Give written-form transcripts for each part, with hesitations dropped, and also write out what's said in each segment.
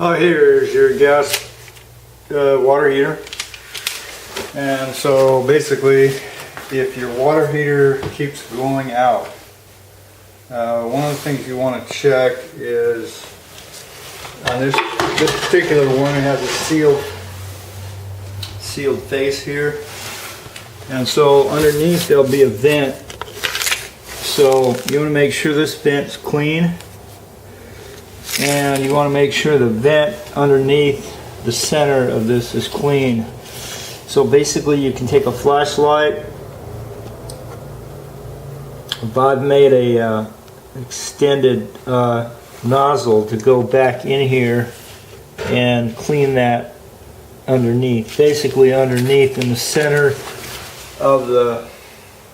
Oh, here's your gas water heater. And so basically, if your water heater keeps going out, one of the things you want to check is on this particular one, it has a sealed face here, and so underneath there'll be a vent. So you want to make sure this vent's clean, and you want to make sure the vent underneath the center of this is clean. So basically you can take a flashlight. I've made a extended nozzle to go back in here and clean that underneath. Basically underneath in the center of the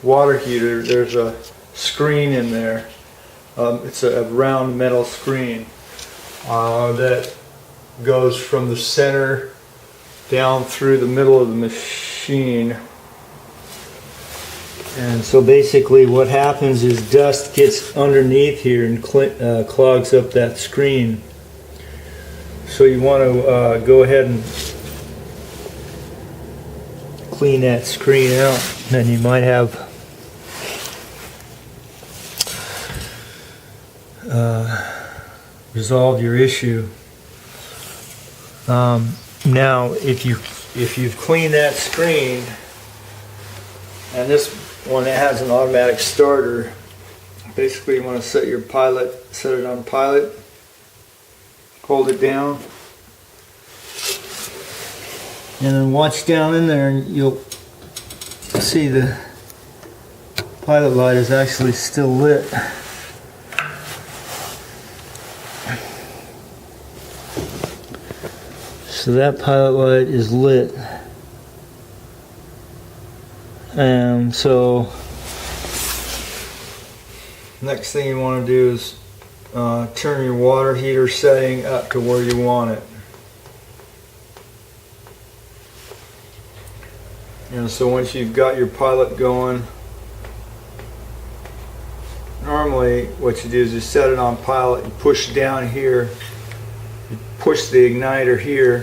water heater there's a screen in there. It's a round metal screen that goes from the center down through the middle of the machine. And so basically what happens is dust gets underneath here and clogs up that screen. So you want to go ahead and clean that screen out, and you might have resolved your issue. Now if you've cleaned that screen, and this one that has an automatic starter, basically you want to set it on pilot, hold it down, and then watch down in there and you'll see the pilot light is actually still lit. So that pilot light is lit. And so next thing you want to do is turn your water heater setting up to where you want it. And so once you've got your pilot going, normally what you do is you set it on pilot, you push down here, you push the igniter here,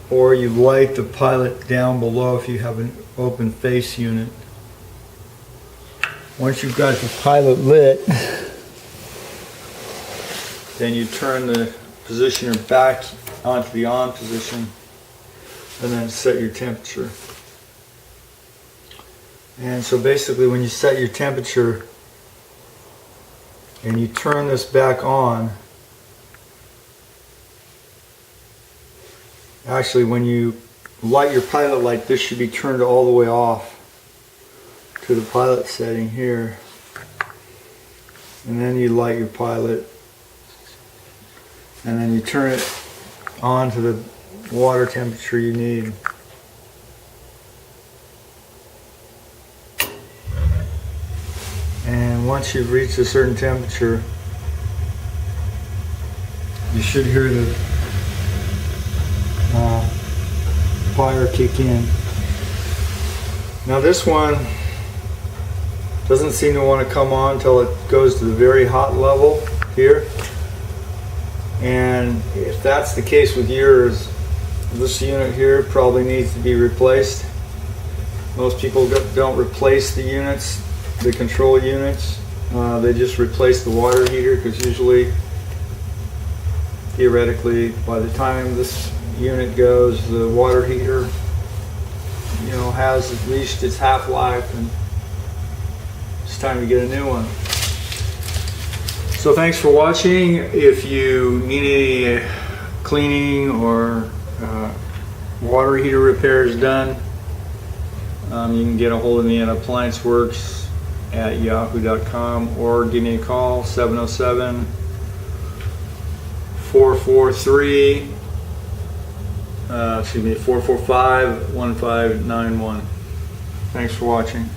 or you light the pilot down below if you have an open face unit. Once you've got the pilot lit, then you turn the positioner back onto the on position and then set your temperature. And so basically when you set your temperature and you turn this back on, actually when you light your pilot light, this should be turned all the way off to the pilot setting here, and then you light your pilot and then you turn it on to the water temperature you need. And once you've reached a certain temperature, you should hear the fire kick in. Now this one doesn't seem to want to come on until it goes to the very hot level here. And if that's the case with yours, this unit here probably needs to be replaced. Most people don't replace the units, the control units. They just replace the water heater, because usually, theoretically, by the time this unit goes, the water heater, has reached its half-life and it's time to get a new one. So thanks for watching. If you need any cleaning or water heater repairs done, you can get a hold of me at ApplianceWorks at yahoo.com, or give me a call, 445-1591. Thanks for watching.